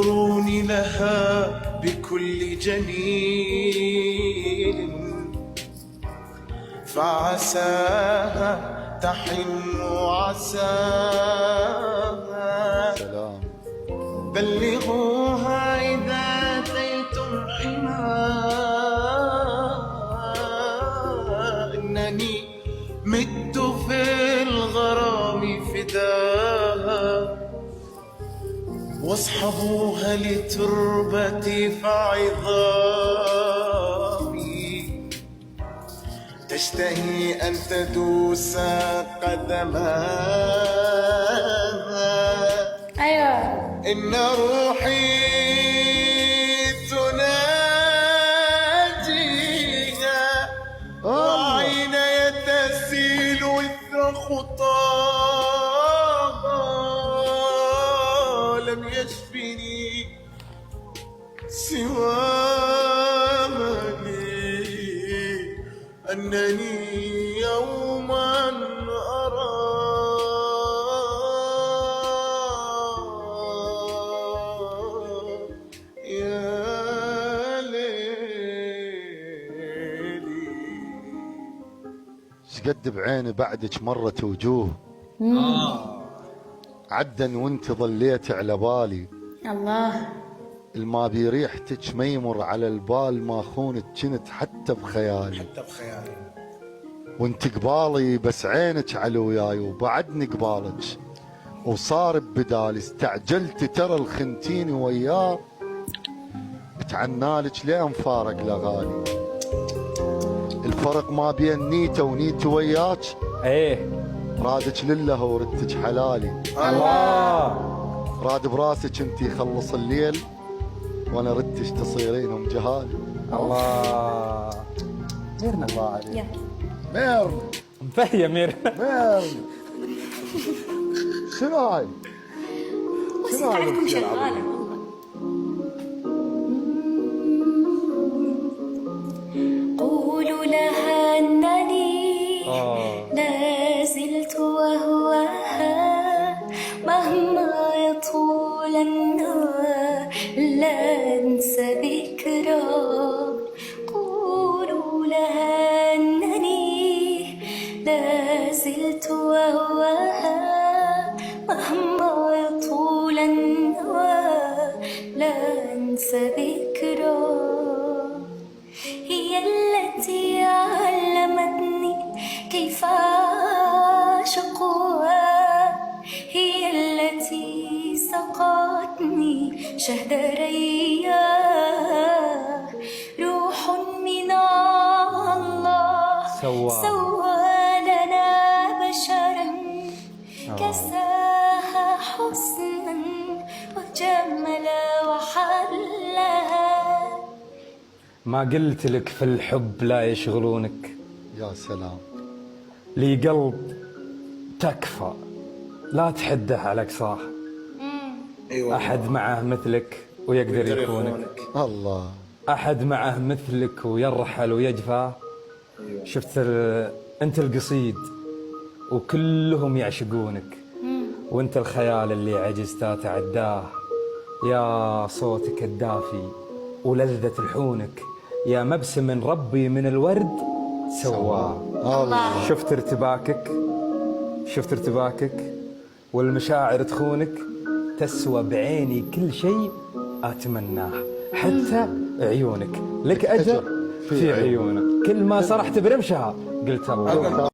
ينظرون لها بكل جميل، فعساها تحن عساها. بلغوها إذا أتيتم حماها، إنني مت في الغرام فداها. واصحبوها لتربتي فعظامي، تشتهي أن تدوس قدمها. أيوة. إن روحي تناجيها، وعيني تسيل إثر خطاها. لم يشفني سوى مالي، أنني يوما أرى يا ليلي. شقد بعيني بعدك مرت وجوه، عدا وانت ظليت على بالي. الله. الما بريحتك ما يمر على البال، ما خونك كنت حتى بخيالي. وانت قبالي بس عينك على وياي، وبعدني قبالك وصار ببدالي. استعجلت ترى الخنتيني وياه، اتعنالك لين فارق لغالي. الفرق ما بين نيته ونيتي وياك، ايه رادك لله وردتك حلالي. الله. راد براسك انتي يخلص الليل، وانا ردتش تصيرينهم جهالي. الله. ميرنا. الله عليك. يلا. ميرنا مفهية ميرنا. ميرنا. شنو هاي؟ موسيقى عندكم شغالة والله. قولوا لها أنني لا زلت وهواها، مهما يطول النهار لا أنسى ذكرى. قولوا لها أنني لا زلت وهواها، مهما يطول النهار لا أنسى ذكرى. هي التي علمتني كيف أعشقها، هي التي سقتني شهد رياه. روح من الله سوى لنا بشرا، كساها حسنا وجمل وحلها. ما قلت لك في الحب لا يشغلونك؟ يا سلام. لي قلب تكفى لا تحده على قصاه. أيوة. أحد معه مثلك ويقدر يخونك. الله. أحد معه مثلك ويرحل ويجفى. أيوة. شفت أنت القصيد وكلهم يعشقونك، وأنت الخيال اللي عجزت أتعداه. يا صوتك الدافي ولذة لحونك، يا مبسم ربي من الورد سواه. الله. شفت ارتباكك والمشاعر تخونك. تسوى بعيني كل شيء أتمناه، حتى عيونك لك أجر في عيونك. كل ما سرحت برمشها قلت الله.